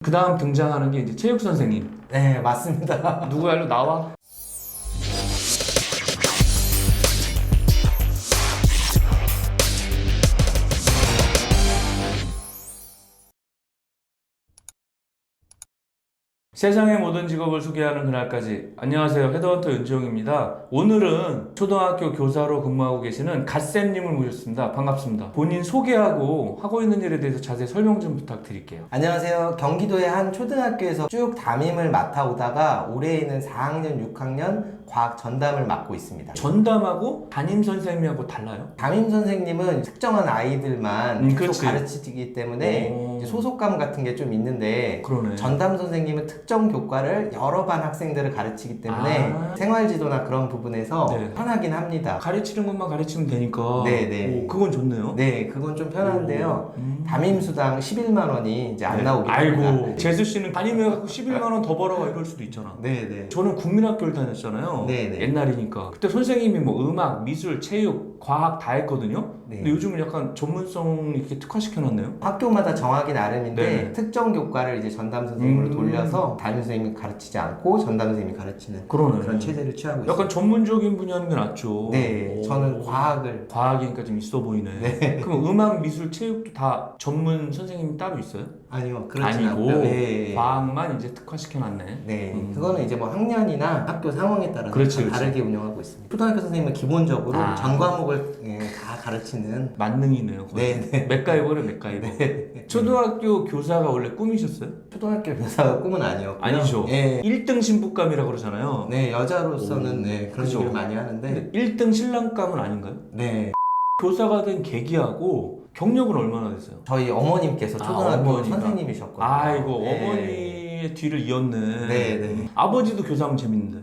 그 다음 등장하는 게 이제 체육 선생님. 네, 맞습니다. 누구야? 일로 나와. 세상의 모든 직업을 소개하는 그날까지. 안녕하세요. 헤드헌터 윤지용입니다. 오늘은 초등학교 교사로 근무하고 계시는 갓쌤님을 모셨습니다. 반갑습니다. 본인 소개하고 하고 있는 일에 대해서 자세히 설명 좀 부탁드릴게요. 안녕하세요. 경기도의 한 초등학교에서 쭉 담임을 맡아오다가 올해에는 4학년, 6학년 과학 전담을 맡고 있습니다. 전담하고 담임 선생님하고 달라요? 담임 선생님은 특정한 아이들만 계속 그렇지. 가르치기 때문에 이제 소속감 같은 게 좀 있는데, 그러네. 전담 선생님은 특정 교과를 여러 반 학생들을 가르치기 때문에 생활지도나 그런 부분에서 네. 편하긴 합니다. 가르치는 것만 가르치면 되니까. 네네. 오, 그건 좋네요. 네, 그건 좀 편한데요. 담임 수당 11만 원이 이제 안 나오게 아이고, 됩니다. 네. 재수 씨는 담임해갖고 11만 원 더 벌어가 이럴 수도 있잖아. 네네. 저는 국민학교를 다녔잖아요. 네네. 옛날이니까. 그때 선생님이 뭐 음악, 미술, 체육, 과학 다 했거든요. 네. 근데 요즘은 약간 전문성 이렇게 특화시켜놨네요. 학교마다 정하기 나름인데 네. 특정 교과를 이제 전담 선생님으로 음. 돌려서 담임 선생님이 가르치지 않고 전담 선생님이 가르치는 그러네. 그런 체제를 취하고 있어요. 약간 전문적인 분야 하는 게 낫죠. 네, 오. 저는 과학을. 과학이니까 좀 있어 보이네. 네. 그럼 음악, 미술, 체육도 다 전문 선생님이 따로 있어요? 아니요, 그렇진 아니고 않고요. 네. 과학만 이제 특화시켜놨네. 네, 그거는 이제 뭐 학년이나 학교 상황에 따라서 그렇지. 다르게 운영하고 있습니다. 초등학교 선생님은 기본적으로 전 과목을 다 가르치는. 만능이네요. 거의. 네. 맥가이버래 맥가이버. 네. 초등학교 교사가 원래 꿈이셨어요? 초등학교 교사가 꿈은 아니었고요. 아니죠. 네. 1등 신부감이라고 그러잖아요. 네, 여자로서는 오. 네, 그런 그죠. 얘기를 많이 하는데. 근데 1등 신랑감은 아닌가요? 네. 교사가 된 계기하고 경력은 얼마나 됐어요? 저희 어머님께서 초등학교 어머니가. 선생님이셨거든요. 아이고, 네. 어머니의 뒤를 이었네. 네. 아버지도 교사하면 재밌는데.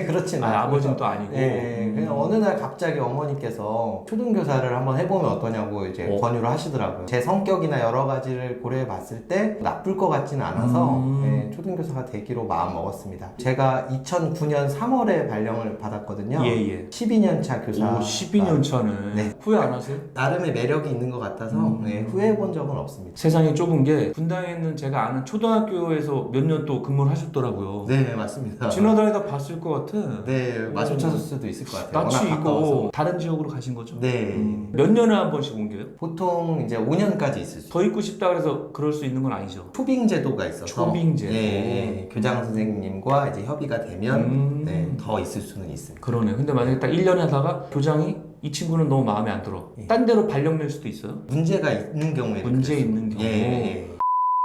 그렇진 않아요. 아버지는 또 아니고. 네, 그냥 어느 날 갑자기 어머니께서 초등교사를 한번 해보면 어떠냐고 이제 권유를 하시더라고요. 제 성격이나 여러 가지를 고려해 봤을 때 나쁠 것 같지는 않아서 네, 초등교사가 되기로 마음 먹었습니다. 제가 2009년 3월에 발령을 받았거든요. 예. 12년 차 교사. 오, 12년 차네. 네. 후회 안 하세요? 나름의 매력이 있는 것 같아서 네, 후회해 본 적은 없습니다. 세상이 좁은 게 분당에 있는 제가 아는 초등학교에서 몇 년 또 근무를 하셨더라고요. 네, 맞습니다. 지나다니다 봤을 것 같아. 네, 마주쳤을 수도 있을 것 같아요. 낯이 워낙 가까워서. 이고 다른 지역으로 가신 거죠? 네. 몇 년에 한 번씩 옮겨요? 보통 이제 5년까지 있을 수. 더 있고 싶다 그래서 그럴 수 있는 건 아니죠. 초빙 제도가 있어서. 초빙 제도. 네, 교장 선생님과 이제 협의가 되면 네, 더 있을 수는 있습니다. 그러네. 근데 만약에 딱 1년에 하다가 교장이 이 친구는 너무 마음에 안 들어. 예. 딴 데로 발령 낼 수도 있어요? 문제가 있는 경우에 문제 있는 경우. 예.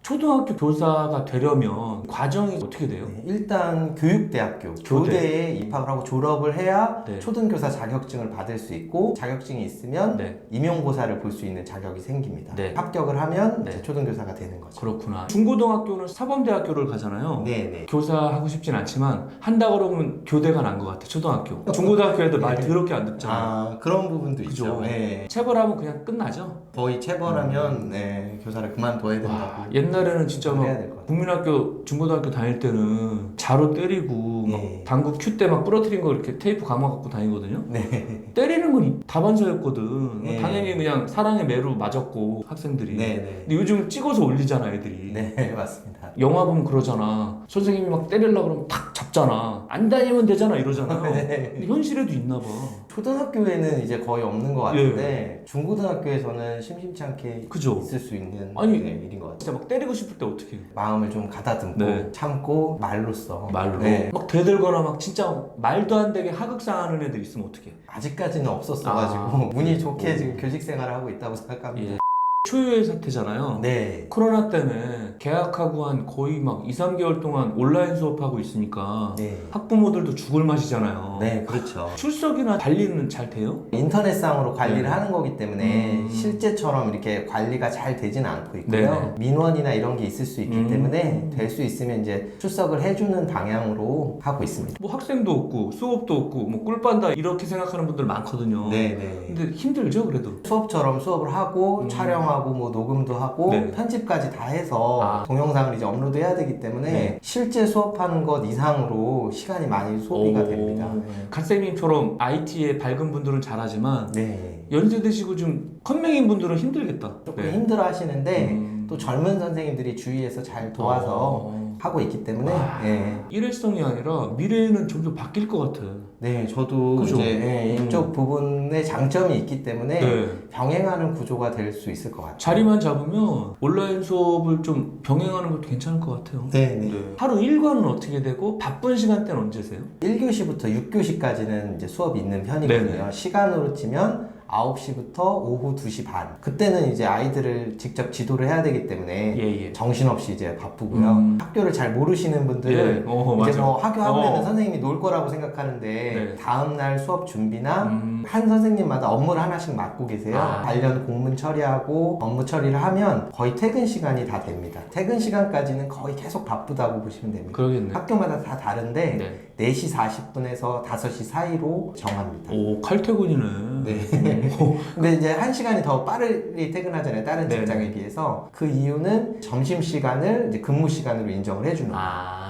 초등학교 교사가 되려면 과정이 어떻게 돼요? 네, 일단 교육대학교 교대에 입학을 하고 졸업을 해야 네. 초등교사 자격증을 받을 수 있고, 자격증이 있으면 네. 임용고사를 볼 수 있는 자격이 생깁니다. 네. 합격을 하면 네. 이제 초등교사가 되는 거죠. 그렇구나. 중고등학교는 사범대학교를 가잖아요. 네네. 교사하고 싶진 않지만 한다 그러면 교대가 난 것 같아. 초등학교. 중고등학교 애들 말 네. 더럽게 안 듣잖아. 아, 그런 부분도 그죠. 있죠. 네. 체벌하면 그냥 끝나죠. 거의 체벌하면 네, 교사를 그만둬야 된다고. 와, 옛날에는 진짜 막 해야 될 것 같아요. 국민학교, 중고등학교 다닐 때는 자로 때리고 막 네. 당구 큐 때 막 부러뜨린 거 이렇게 테이프 감아갖고 다니거든요. 네. 때리는 건 다반사였거든. 네. 당연히 그냥 사랑의 매로 맞았고 학생들이. 네네. 근데 요즘 찍어서 올리잖아 애들이. 네, 맞습니다. 영화 보면 그러잖아. 선생님이 막 때리려고 그러면 탁 잡잖아. 안 다니면 되잖아 이러잖아요. 네. 근데 현실에도 있나 봐. 초등학교에는 이제 거의 없는 것 같은데 중고등학교에서는 심심치 않게 그죠? 있을 수 있는 아니, 네, 일인 것 같아요. 진짜 막 때리고 싶을 때 어떻게 해요? 마음을 좀 가다듬고 네. 참고 말로써. 말로. 네. 막 대들거나 막 진짜 말도 안 되게 하극상하는 애들 있으면 어떻게 해? 아직까지는 없었어가지고 운이 좋게 지금 교직 생활을 하고 있다고 생각합니다. 예. 초유의 사태잖아요. 네. 코로나 때문에 개학하고 한 거의 막 2, 3개월 동안 온라인 수업하고 있으니까 네. 학부모들도 죽을 맛이잖아요. 네, 그렇죠. 출석이나 관리는 잘 돼요? 인터넷상으로 관리를 네. 하는 거기 때문에 실제처럼 이렇게 관리가 잘 되진 않고 있고요. 네네. 민원이나 이런 게 있을 수 있기 때문에 될 수 있으면 이제 출석을 해주는 방향으로 하고 있습니다. 뭐 학생도 없고 수업도 없고 뭐 꿀빤다 이렇게 생각하는 분들 많거든요. 네네. 근데 힘들죠 그래도? 수업처럼 수업을 하고 촬영하고 뭐 녹음도 하고 네. 편집까지 다 해서 동영상을 이제 업로드해야 되기 때문에 네. 실제 수업하는 것 이상으로 시간이 많이 소비가 됩니다. 갓쌤님처럼 IT에 밝은 분들은 잘하지만 네. 연세 드시고 좀 컴맹인 분들은 힘들겠다. 조금 힘들어 하시는데 또 젊은 선생님들이 주위에서 잘 도와서 하고 있기 때문에 예. 일회성이 아니라 미래에는 점점 바뀔 것 같아. 네, 저도 그죠? 이제 예, 이쪽 부분에 장점이 있기 때문에 네. 병행하는 구조가 될 수 있을 것 같아요. 자리만 잡으면 온라인 수업을 좀 병행하는 것도 괜찮을 것 같아요. 네, 네. 하루 일과는 어떻게 되고 바쁜 시간대는 언제세요? 1교시부터 6교시까지는 이제 수업이 있는 편이거든요. 네네. 시간으로 치면 9시부터 오후 2시 반. 그때는 이제 아이들을 직접 지도를 해야 되기 때문에 예예. 정신없이 이제 바쁘고요. 학교를 잘 모르시는 분들은 예. 이제 맞아. 뭐 학교 하면은 선생님이 놀 거라고 생각하는데 네. 다음날 수업 준비나 한 선생님마다 업무를 하나씩 맡고 계세요. 관련 공문 처리하고 업무 처리를 하면 거의 퇴근 시간이 다 됩니다. 퇴근 시간까지는 거의 계속 바쁘다고 보시면 됩니다. 그러겠네. 학교마다 다 다른데 네. 4시 40분에서 5시 사이로 정합니다. 오 칼퇴근이네. 네. 근데 이제 1시간이 더 빠르게 퇴근하잖아요. 다른 네네. 직장에 비해서. 그 이유는 점심시간을 이제 근무 시간으로 인정을 해주는 거예요.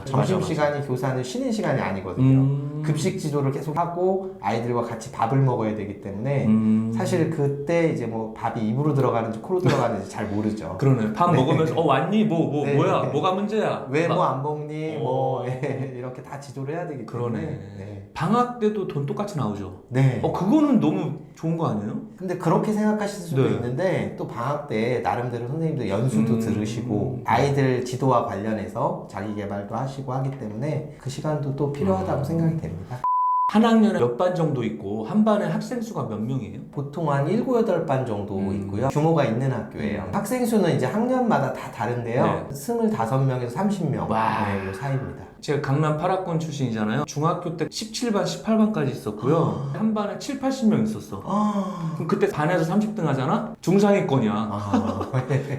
점심시간이 교사는 쉬는 시간이 아니거든요. 급식 지도를 계속 하고 아이들과 같이 밥을 먹어야 되기 때문에 사실 그때 이제 뭐 밥이 입으로 들어가는지 코로 들어가는지 잘 모르죠. 그러네. 밥 먹으면서 왔니? 네. 뭐야? 뭐가 문제야? 왜 뭐 안 먹니? 뭐 예, 이렇게 다 지도를 해야 되기 때문에. 그러네. 네. 방학 때도 돈 똑같이 나오죠. 네. 그거는 너무 좋은 거 아니에요? 근데 그렇게 생각하실 수도 네. 있는데 또 방학 때 나름대로 선생님들 연수도 들으시고 아이들 지도와 관련해서 자기 개발도 하시고 하기 때문에 그 시간도 또 필요하다고 생각이 됩니다. 한 학년에 몇 반 정도 있고 한 반에 학생 수가 몇 명이에요? 보통 한 7, 8반 정도 있고요. 규모가 있는 학교예요. 학생 수는 이제 학년마다 다 다른데요. 25명에서 30명 와. 네, 이 사이입니다. 제가 강남 8학군 출신이잖아요. 중학교 때 17반, 18반까지 있었고요. 한 반에 7, 80명 있었어. 그럼 그때 반에서 30등 하잖아? 중상위권이야.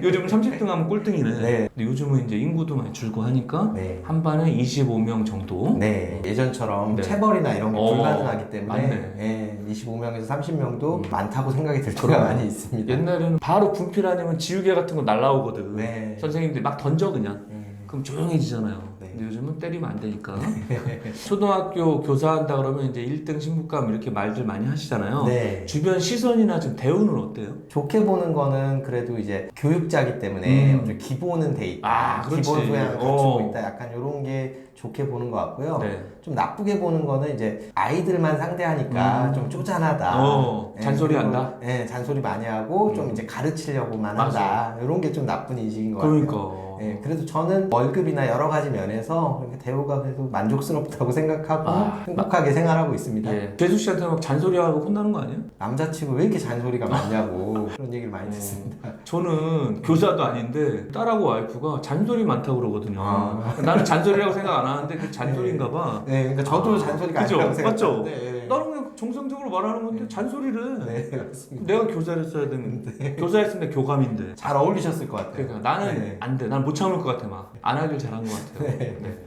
요즘은 30등 하면 꼴등이네. 네. 근데 요즘은 이제 인구도 많이 줄고 하니까 네. 한 반에 25명 정도. 네, 예전처럼 네. 체벌이나 이런 게 불가능하기 때문에 맞네. 예, 25명에서 30명도 많다고 생각이 들 때가 그러네. 많이 있습니다. 옛날에는 바로 분필 아니면 지우개 같은 거 날라오거든. 네. 선생님들이 막 던져 그냥. 그럼 조용해지잖아요. 네. 근데 요즘은 때리면 안 되니까. 초등학교 교사한다 그러면 이제 1등 신부감 이렇게 말들 많이 하시잖아요. 네. 주변 시선이나 좀 대우는 어때요? 좋게 보는 거는 그래도 이제 교육자기 때문에 좀 기본은 돼 있다. 그렇지. 기본 소양을 갖추고 있다. 약간 이런 게 좋게 보는 것 같고요. 네. 좀 나쁘게 보는 거는 이제 아이들만 상대하니까 좀 쪼잔하다. 잔소리한다? 네, 잔소리 많이 하고 좀 이제 가르치려고만 한다. 이런 게 좀 나쁜 인식인 것 같아요. 그러니까. 네, 그래도 저는 월급이나 여러 가지 면에서 그렇게 대우가 그래도 만족스럽다고 생각하고 행복하게 생활하고 있습니다. 예. 재수 씨한테 막 잔소리하고 혼나는 거 아니에요? 남자치고 왜 이렇게 잔소리가 많냐고 그런 얘기를 많이 듣습니다. 저는 교사도 아닌데 딸하고 와이프가 잔소리 많다고 그러거든요. 나는 잔소리라고 생각 안 하는데 그 잔소리인가 봐. 네, 그러니까 저도 잔소리가 그죠? 아니라고 맞죠? 생각하는데 나는 그냥 정상적으로 말하는 건데 잔소리를. 네, 그렇습니다. 내가 교사를 써야 되는데 교사했으면 교감인데. 잘 어울리셨을 것 같아요. 그러니까 나는 네. 안 돼. 난 못 참을 것 같아 막. 안 하길 잘한 것 같아요. 네. 네.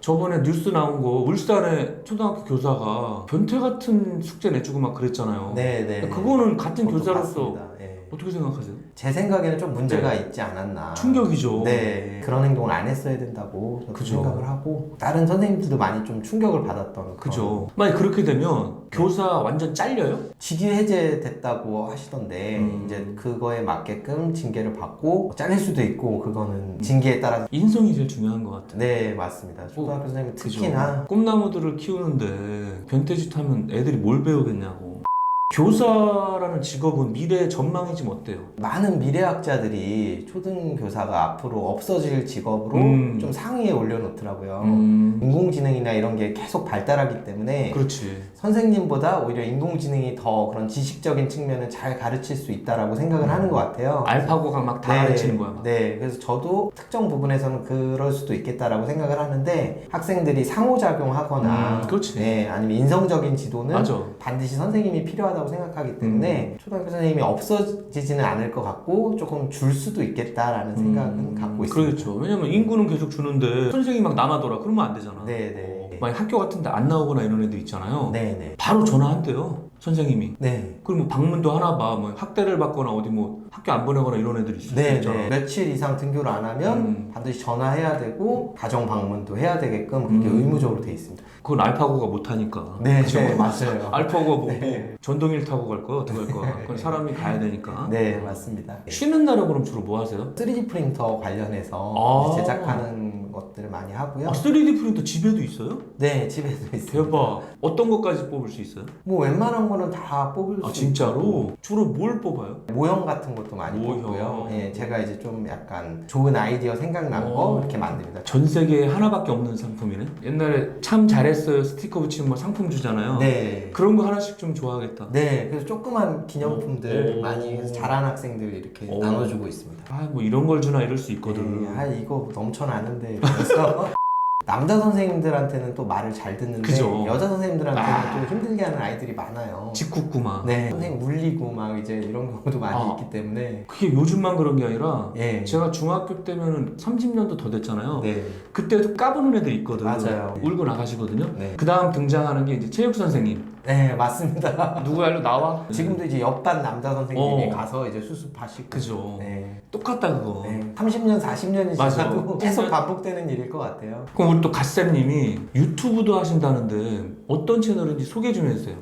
저번에 뉴스 나온 거 울산에 초등학교 교사가 변태 같은 숙제 내주고 막 그랬잖아요. 네, 네. 그거는 같은 저도 교사로서 봤습니다. 네. 어떻게 생각하세요? 제 생각에는 좀 문제가 있지 않았나. 충격이죠. 네, 그런 행동을 안 했어야 된다고 저도 그죠. 생각을 하고 다른 선생님들도 많이 좀 충격을 받았던. 그죠. 만약 그렇게 되면 교사 완전 잘려요? 직위 해제됐다고 하시던데 이제 그거에 맞게끔 징계를 받고 잘릴 수도 있고 그거는 징계에 따라서. 인성이 제일 중요한 것 같아요. 네, 맞습니다. 초등학교 선생님 그죠. 특히나. 꿈나무들을 키우는데 변태짓 하면 애들이 뭘 배우겠냐고. 교사라는 직업은 미래의 전망이 좀 어때요? 많은 미래학자들이 초등교사가 앞으로 없어질 직업으로 좀 상위에 올려놓더라고요. 인공지능이나 이런 게 계속 발달하기 때문에 그렇지. 선생님보다 오히려 인공지능이 더 그런 지식적인 측면을 잘 가르칠 수 있다라고 생각을 하는 것 같아요. 알파고가 막 다 가르치는 거야. 막. 네, 그래서 저도 특정 부분에서는 그럴 수도 있겠다라고 생각을 하는데 학생들이 상호작용하거나 그렇지. 네, 아니면 인성적인 지도는 맞아. 반드시 선생님이 필요하다고 생각하기 때문에 초등학교 선생님이 없어지지는 않을 것 같고 조금 줄 수도 있겠다라는 생각은 갖고 있습니다. 그렇죠. 왜냐면 인구는 계속 주는데 선생님이 막 남아돌아. 그러면 안 되잖아. 네, 네. 만약 학교 같은 데 안 나오거나 이런 애들 있잖아요. 네네. 바로 전화한대요. 선생님이. 네. 그럼 뭐 방문도 하나 봐. 뭐 학대를 받거나 어디 뭐 학교 안 보내거나 이런 애들이 있을 수 네, 있잖아. 네. 며칠 이상 등교를 안 하면 반드시 전화해야 되고 가정 방문도 해야 되게끔 그게 의무적으로 돼 있습니다. 그건 알파고가 못 하니까. 네, 그죠? 네, 맞아요. 알파고가 뭐 네. 전동일 타고 갈 거야? 어떻게 할 거야? 그건 사람이 가야 되니까. 네, 맞습니다. 쉬는 날은 그럼 주로 뭐 하세요? 3D 프린터 관련해서 아. 제작하는 것들을 많이 하고요. 3D 프린터 집에도 있어요? 네, 집에도 있습니다. 대박. 어떤 것까지 뽑을 수 있어요? 뭐 웬만한 거는 다 뽑을 수 아 진짜로? 주로 뭘 뽑아요? 모형 같은 것도 많이 모형. 뽑고요. 예, 제가 이제 좀 약간 좋은 아이디어 생각난 거 이렇게 만듭니다. 전 세계에 하나밖에 없는 상품이네. 옛날에 참 잘했어요 스티커 붙이면 뭐 상품 주잖아요. 네. 그런 거 하나씩 좀 좋아하겠다. 네, 그래서 조그만 기념품들 오. 많이 해서 잘한 학생들 이렇게 오. 나눠주고 있습니다. 아 뭐 이런 걸 주나 이럴 수 있거든. 네, 아 이거 넘쳐나는데 그래서 남자 선생님들한테는 또 말을 잘 듣는데 그죠. 여자 선생님들한테는 좀 힘들게 하는 아이들이 많아요. 직구구만. 네, 선생님 물리고 막 이제 이런 경우도 많이 있기 때문에 그게 요즘만 그런 게 아니라 예. 제가 중학교 때면은 30년도 더 됐잖아요. 네, 그때도 까부는 애들 있거든. 맞아요. 울고 나가시거든요. 네. 그 다음 등장하는 게 이제 체육 선생님. 네, 맞습니다. 누구야 일로 나와. 지금도 이제 옆반 남자 선생님이 어. 가서 이제 수습하시고 그죠. 네. 똑같다 그거. 네. 30년, 40년이 맞아. 지나도 계속 반복되는 일일 것 같아요. 그럼 우리 또 갓쌤님이 유튜브도 하신다는데 어떤 채널인지 소개 좀 해주세요.